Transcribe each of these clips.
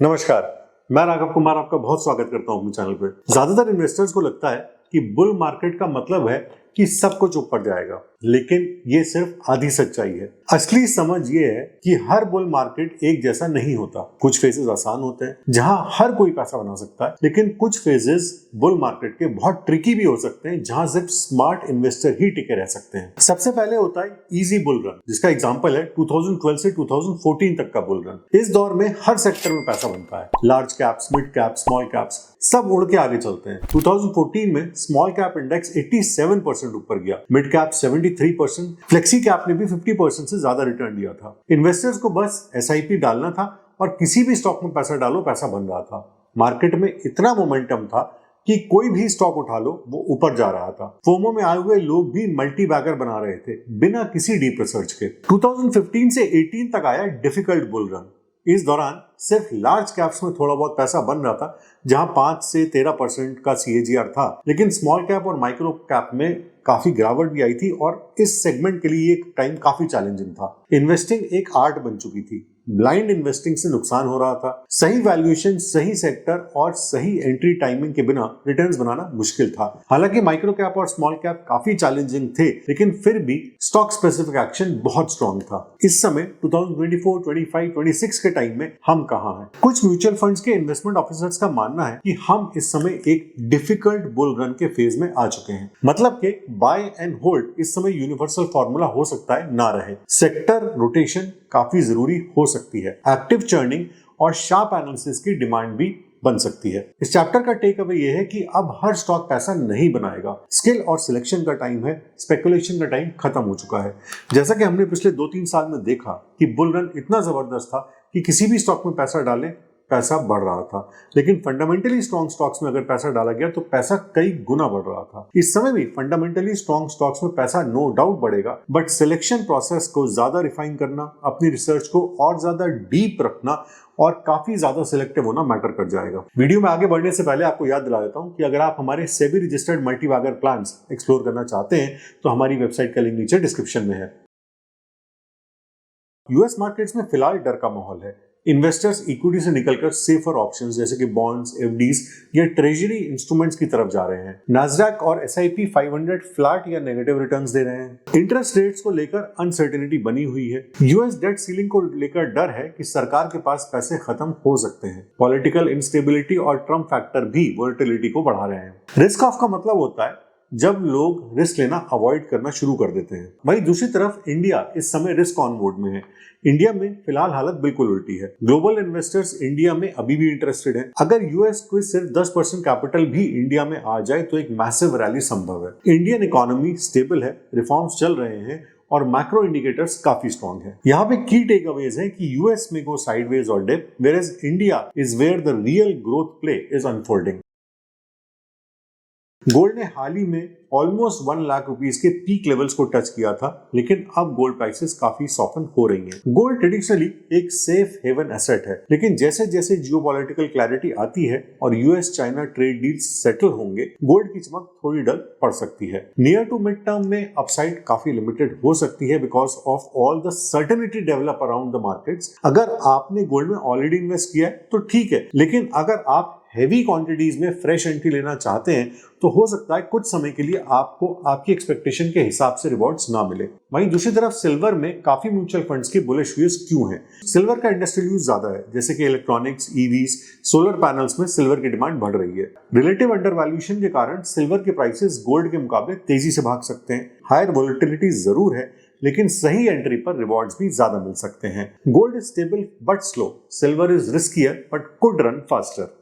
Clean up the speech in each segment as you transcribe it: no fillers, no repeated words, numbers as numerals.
नमस्कार, मैं राघव कुमार आपका बहुत स्वागत करता हूं अपने चैनल पे। ज्यादातर इन्वेस्टर्स को लगता है कि बुल मार्केट का मतलब है कि सब कुछ ऊपर जाएगा, लेकिन ये सिर्फ आधी सच्चाई है। असली समझ ये है कि हर बुल मार्केट एक जैसा नहीं होता। कुछ फेजेस आसान होते हैं जहां हर कोई पैसा बना सकता है, लेकिन कुछ फेजेस बुल मार्केट के बहुत ट्रिकी भी हो सकते हैं जहां सिर्फ स्मार्ट इन्वेस्टर ही टिके रह सकते हैं। सबसे पहले होता है इजी बुल रन, जिसका एग्जांपल है 2012 से 2014 तक का बुल रन। इस दौर में हर सेक्टर में पैसा बनता है। Large caps, mid caps, small caps सब उड़ के आगे चलते हैं। 2014 में स्मॉल कैप इंडेक्स 87% ऊपर गया, मिड कैप 73%, फ्लेक्सी कैप ने भी 50% से ज्यादा रिटर्न दिया था। इन्वेस्टर्स को बस एसआईपी डालना था और किसी भी स्टॉक में पैसा डालो, पैसा बन रहा था। मार्केट में इतना मोमेंटम था कि कोई भी स्टॉक उठा लो वो ऊपर जा रहा था। फोमो में आए हुए लोग भी मल्टी बैगर बना रहे थे बिना किसी डीप रिसर्च के। 2015 से 18 तक आया डिफिकल्ट बुल रन। इस दौरान सिर्फ लार्ज कैप्स में थोड़ा बहुत पैसा बन रहा था, जहां 5 से 13% का CAGR था, लेकिन स्मॉल कैप और माइक्रो कैप में काफी गिरावट भी आई थी और इस सेगमेंट के लिए एक टाइम काफी चैलेंजिंग था। इन्वेस्टिंग एक आर्ट बन चुकी थी। ब्लाइंड इन्वेस्टिंग से नुकसान हो रहा था। सही वैल्यूएशन, सही सेक्टर और सही एंट्री टाइमिंग के बिना रिटर्न्स बनाना मुश्किल था। हालांकि माइक्रो कैप और स्मॉल कैप काफी चैलेंजिंग थे, लेकिन फिर भी स्टॉक स्पेसिफिक एक्शन बहुत स्ट्रॉन्ग था। इस समय 2024, 25, 26 के टाइम में हम कहां हैं? कुछ म्यूचुअल फंड्स के इन्वेस्टमेंट ऑफिसर्स का मानना है कि हम इस समय एक डिफिकल्ट बुल रन के फेज में आ चुके हैं। मतलब कि बाय एंड होल्ड इस समय यूनिवर्सल फॉर्मूला हो सकता है ना रहे। सेक्टर रोटेशन काफी जरूरी हो सकती है। एक्टिव चर्निंग और शार्प एनालिसिस की डिमांड भी बन सकती है। इस चैप्टर का टेक अवे ये है कि अब हर स्टॉक पैसा नहीं बनाएगा। स्किल और सिलेक्शन का टाइम है, स्पेकुलेशन का टाइम खत्म हो चुका है। जैसा कि हमने पिछले 2-3 साल में देखा कि बुल रन इतना जबरदस्त था कि किसी भी स्टॉक में पैसा डालें पैसा बढ़ रहा था, लेकिन फंडामेंटली स्ट्रॉन्ग स्टॉक्स में अगर पैसा डाला गया तो पैसा कई गुना बढ़ रहा था। इस समय भी फंडामेंटली स्ट्रॉन्ग स्टॉक्स में पैसा नो डाउट बढ़ेगा, बट सिलेक्शन प्रोसेस को ज्यादा रिफाइन करना, अपनी रिसर्च को और ज्यादा डीप रखना और काफी ज्यादा सिलेक्टिव होना मैटर कर जाएगा। वीडियो में आगे बढ़ने से पहले आपको याद दिला देता हूं कि अगर आप हमारे SEBI registered multi bagger plans explore करना चाहते हैं तो हमारी वेबसाइट का लिंक नीचे डिस्क्रिप्शन में है। यूएस मार्केट्स में फिलहाल डर का माहौल है। इन्वेस्टर्स इक्विटी से निकलकर सेफर ऑप्शंस जैसे कि बॉन्ड्स, एफडीज या ट्रेजरी इंस्ट्रूमेंट्स की तरफ जा रहे हैं। नास्डैक और S&P 500 फ्लैट या नेगेटिव रिटर्न्स दे रहे हैं। इंटरेस्ट रेट्स को लेकर अनसर्टेनिटी बनी हुई है। यूएस डेट सीलिंग को लेकर डर है कि सरकार के पास पैसे खत्म हो सकते हैं। पॉलिटिकल इंस्टेबिलिटी और ट्रम्प फैक्टर भी वोलेटिलिटी को बढ़ा रहे हैं। रिस्क ऑफ का मतलब होता है जब लोग रिस्क लेना अवॉइड करना शुरू कर देते हैं। वहीं दूसरी तरफ इंडिया इस समय रिस्क ऑन मोड में है। इंडिया में फिलहाल हालत बिल्कुल उल्टी है। ग्लोबल इन्वेस्टर्स इंडिया में अभी भी इंटरेस्टेड हैं। अगर यूएस को सिर्फ 10% कैपिटल भी इंडिया में आ जाए तो एक मैसिव रैली संभव है। इंडियन इकोनॉमी स्टेबल है, रिफॉर्म्स चल रहे हैं और मैक्रो इंडिकेटर्स काफी स्ट्रॉन्ग है। यहाँ पे की टेक अवेज है कि यूएस में गो साइडवेज और dip, whereas India is where the real growth play is unfolding. Gold ने हाल ही में ऑलमोस्ट 1 लाख रुपीस के पीक लेवल्स को टच किया था, लेकिन अब गोल्ड प्राइसेस काफी सॉफ्टन हो रही हैं। गोल्ड ट्रेडिशनली एक सेफ हेवन एसेट है, लेकिन जैसे जैसे जियोपॉलिटिकल क्लैरिटी आती है और US China trade deals settle होंगे, गोल्ड की चमक थोड़ी डल पड़ सकती है। नियर टू मिड टर्म में अपसाइड काफी लिमिटेड हो सकती है because of all the certainty develop around the markets. अगर आपने गोल्ड में ऑलरेडी इन्वेस्ट किया है तो ठीक है, लेकिन अगर आप हेवी क्वांटिटीज में फ्रेश एंट्री लेना चाहते हैं तो हो सकता है कुछ समय के लिए आपको आपकी एक्सपेक्टेशन के हिसाब से रिवॉर्ड्स ना मिले। वहीं दूसरी तरफ सिल्वर में काफी म्यूचुअल फंड्स के बुलिश व्यूज क्यों हैं? सिल्वर का इंडस्ट्रियल यूज ज्यादा है, जैसे कि इलेक्ट्रॉनिक्स, ईवीज, सोलर पैनल्स में सिल्वर की डिमांड बढ़ रही है। रिलेटिव अंडर वैल्यूएशन के कारण सिल्वर के प्राइसेस गोल्ड के मुकाबले तेजी से भाग सकते हैं। हायर वोलेटिलिटी जरूर है, लेकिन सही एंट्री पर रिवॉर्ड्स भी ज्यादा मिल सकते हैं। Gold is stable but slow, silver is riskier but could run faster.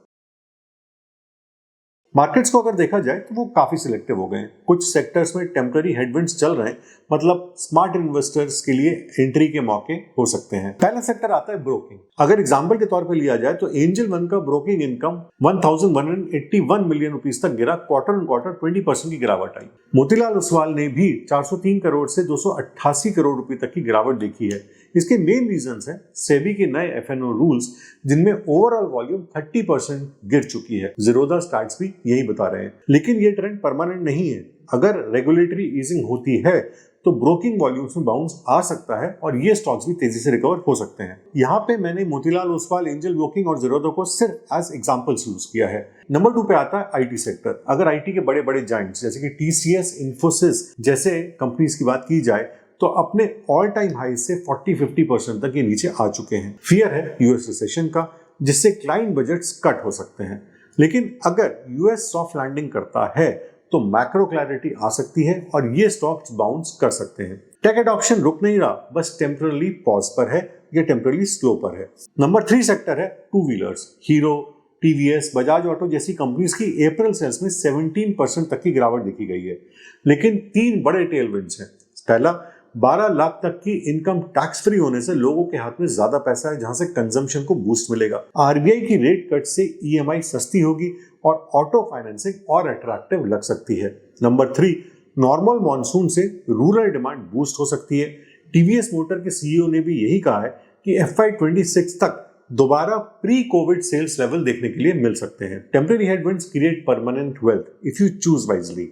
Markets को अगर देखा जाए तो वो काफी सिलेक्टिव हो गए हैं। कुछ सेक्टर्स में टेम्पररी हेडविंड्स चल रहे हैं, मतलब स्मार्ट इन्वेस्टर्स के लिए एंट्री के मौके हो सकते हैं। पहला सेक्टर आता है ब्रोकिंग। अगर एग्जांपल के तौर पे लिया जाए तो एंजल वन का ब्रोकिंग इनकम 1181 मिलियन रुपीस तक गिरा। क्वार्टर ऑन क्वार्टर 20% की गिरावट आई। मोतीलाल ओसवाल ने भी 403 करोड़ से 288 करोड़ रुपए तक की गिरावट देखी है। इसके मेन रीजंस हैं सेबी के नए एफएनओ रूल्स, जिनमें ओवरऑल वॉल्यूम 30% गिर चुकी है। जीरोधा स्टैट्स भी यही बता रहे हैं, लेकिन ये ट्रेंड परमानेंट नहीं है। अगर रेगुलेटरी ईजिंग होती है तो ब्रोकिंग वॉल्यूम्स में बाउंस आ सकता है और ये स्टॉक्स भी तेजी से रिकवर हो सकते हैं। यहाँ पे मैंने मोतीलाल ओसवाल, एंजल ब्रोकिंग और ज़ीरोधा को सिर्फ एज एग्जांपल्स यूज किया है। नंबर 2 पे आता है आईटी सेक्टर। अगर आईटी के बड़े बड़े जायंट्स जैसे कि टीसीएस, इन्फोसिस जैसे कंपनीज की बात की जाए तो अपने ऑल टाइम हाई से 40-50% तक ये नीचे आ चुके हैं। फियर है यूएस रिसेशन का, जिससे क्लाइंट बजट्स कट हो सकते हैं। लेकिन अगर यूएस सॉफ्ट लैंडिंग करता है तो मैक्रो क्लैरिटी आ सकती है और ये स्टॉक्स बाउंस कर सकते हैं। टेक एडॉप्शन रुक नहीं रहा, बस टेम्पररी पॉज पर है या टेम्पररी स्लो पर है। नंबर 3 सेक्टर है two wheelers. Hero, TVS, Bajaj auto जैसी कंपनीज की अप्रैल सेल्स में 17% तक की गिरावट देखी गई है। लेकिन 3 बड़े टेलविंड्स हैं। पहला, 12 लाख तक की इनकम टैक्स फ्री होने से लोगों के हाथ में ज्यादा पैसा है, जहां से कंजम्पशन को बूस्ट मिलेगा। आरबीआई की रेट कट से ईएमआई सस्ती होगी और ऑटो फाइनेंसिंग और अट्रैक्टिव लग सकती है। नंबर 3, नॉर्मल मॉनसून से रूरल डिमांड बूस्ट हो सकती है। टीवीएस मोटर के सीईओ ने भी यही कहा है कि FY26 तक दोबारा प्री कोविड सेल्स लेवल देखने के लिए मिल सकते हैं। Temporary headwinds create permanent wealth if you choose wisely.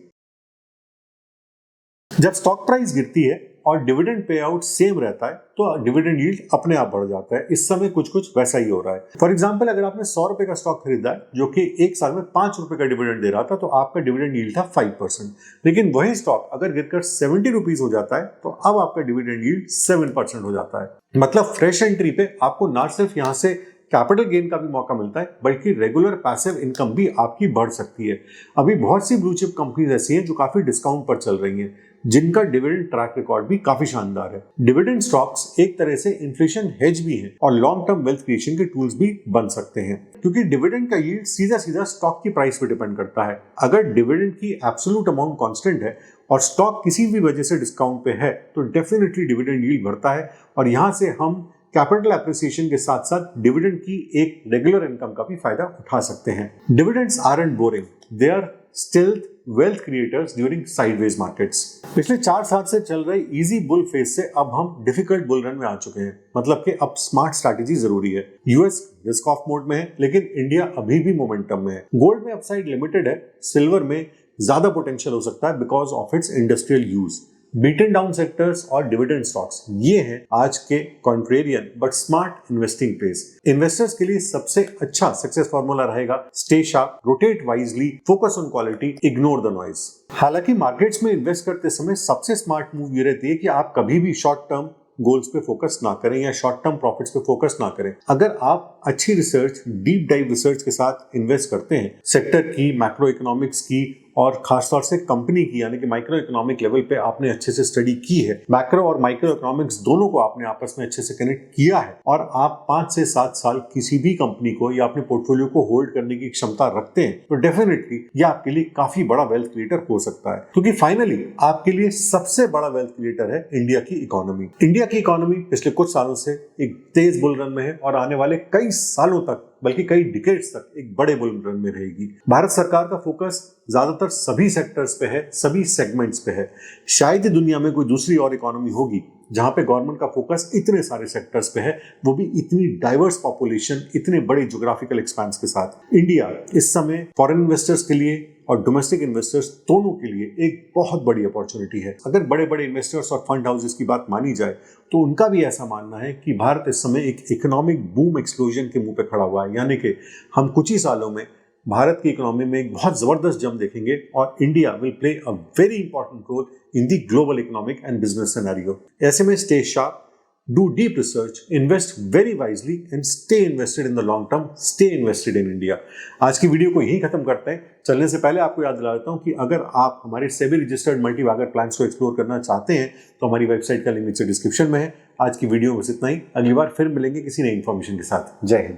जब स्टॉक प्राइस गिरती है और डिविडेंड पे आउट सेम रहता है तो डिविडेंड यील्ड अपने आप बढ़ जाता है। इस समय कुछ कुछ वैसा ही हो रहा है। फॉर एग्जांपल, अगर आपने 100 रुपए का स्टॉक खरीदा है जो कि एक साल में 5 रुपए का डिविडेंड दे रहा था तो आपका डिविडेंड यील्ड था 5%। लेकिन वही स्टॉक अगर गिरकर 70 रुपीज हो जाता है तो अब आपका डिविडेंड यील्ड 7% हो जाता है। मतलब फ्रेश एंट्री पे आपको ना सिर्फ यहाँ से कैपिटल गेन का भी मौका मिलता है बल्कि रेगुलर पैसिव इनकम भी आपकी बढ़ सकती है। अभी बहुत सी ब्लू चिप कंपनीज ऐसी हैं जो काफी डिस्काउंट पर चल रही हैं, जिनका डिविडेंड ट्रैक रिकॉर्ड भी काफी शानदार है। डिविडेंड स्टॉक्स एक तरह से इन्फ्लेशन हेज भी हैं और लॉन्ग टर्म वेल्थ क्रिएशन के टूल्स भी बन सकते हैं, क्योंकि डिविडेंड का यील्ड सीधा सीधा स्टॉक की प्राइस पे डिपेंड करता है। अगर डिविडेंड की एब्सोल्यूट अमाउंट कांस्टेंट है और स्टॉक किसी भी वजह से डिस्काउंट पे है तो डेफिनेटली डिविडेंड यील्ड बढ़ता है और यहाँ से हम कैपिटल एप्रिसिएशन के साथ साथ डिविडेंड की एक रेगुलर इनकम का भी फायदा उठा सकते हैं। Dividends aren't boring, they are stealth wealth creators during sideways markets. पिछले 4 साल से चल रहे इजी बुल फेज से अब हम डिफिकल्ट बुल रन में आ चुके हैं। मतलब कि अब स्मार्ट स्ट्रैटेजी जरूरी है। यूएस रिस्क ऑफ मोड में है लेकिन इंडिया अभी भी मोमेंटम में है। गोल्ड में अपसाइड लिमिटेड है, सिल्वर में ज्यादा पोटेंशियल हो सकता है because of its industrial use. Beaten down sectors और डिविडेंड स्टॉक्स, ये हैं आज के contrarian but smart investing place. Investors के लिए सबसे अच्छा सक्सेस फॉर्मूला रहेगा stay sharp, rotate wisely, focus on quality, ignore the noise. हालांकि मार्केट्स में इन्वेस्ट करते समय सबसे स्मार्ट मूव ये रहती है कि आप कभी भी शॉर्ट टर्म गोल्स पे फोकस ना करें या शॉर्ट टर्म प्रॉफिट्स पे फोकस ना करें। अगर आप अच्छी रिसर्च, डीप डाइव रिसर्च के साथ इन्वेस्ट करते हैं, सेक्टर की, मैक्रो इकोनॉमिक्स की और खासतौर से कंपनी की, यानी कि माइक्रो इकोनॉमिक लेवल पे आपने अच्छे से स्टडी की है, मैक्रो और माइक्रो इकोनॉमिक्स दोनों को आपने आपस में अच्छे से कनेक्ट किया है और आप 5 से 7 साल किसी भी कंपनी को या अपने पोर्टफोलियो को होल्ड करने की क्षमता रखते हैं तो डेफिनेटली ये आपके लिए काफी बड़ा वेल्थ क्रिएटर हो सकता है। क्योंकि फाइनली आपके लिए सबसे बड़ा वेल्थ क्रिएटर है इंडिया की इकोनॉमी। इंडिया की इकोनॉमी पिछले कुछ सालों से एक तेज बुल रन में है और आने वाले कई सालों तक, बल्कि कई डिकेड्स तक एक बड़े बुल रन में रहेगी। भारत सरकार का फोकस ज्यादातर सभी सेक्टर्स पे है, सभी सेगमेंट्स पे है। शायद ही दुनिया में कोई दूसरी और इकोनॉमी होगी जहां पे गवर्नमेंट का फोकस इतने सारे सेक्टर्स पे है, वो भी इतनी डाइवर्स पॉपुलेशन, इतने बड़े ज्योग्राफिकल एक्सपेंस के साथ। इंडिया इस समय फॉरेन इन्वेस्टर्स के लिए और डोमेस्टिक इन्वेस्टर्स दोनों के लिए एक बहुत बड़ी अपॉर्चुनिटी है। अगर बड़े बड़े इन्वेस्टर्स और फंड हाउसेस की बात मानी जाए तो उनका भी ऐसा मानना है कि भारत इस समय एक इकोनॉमिक बूम एक्सप्लोजन के मुंह पे खड़ा हुआ है, यानी कि हम कुछ ही सालों में भारत की इकोनॉमी में एक बहुत जबरदस्त जंप देखेंगे और India will play a very important role in the global economic and business scenario. ऐसे में stay sharp, do deep research, invest very wisely and stay invested in the long term, stay invested in India। आज की video को यहीं खत्म करते हैं। चलने से पहले आपको याद दिला देता हूं कि अगर आप हमारे सेबी रजिस्टर्ड मल्टीबैगर प्लान्स को एक्सप्लोर करना चाहते हैं तो हमारी वेबसाइट का लिंक नीचे डिस्क्रिप्शन में है। आज की वीडियो में बस इतना ही। अगली बार फिर मिलेंगे किसी नई इन्फॉर्मेशन के साथ। जय हिंद।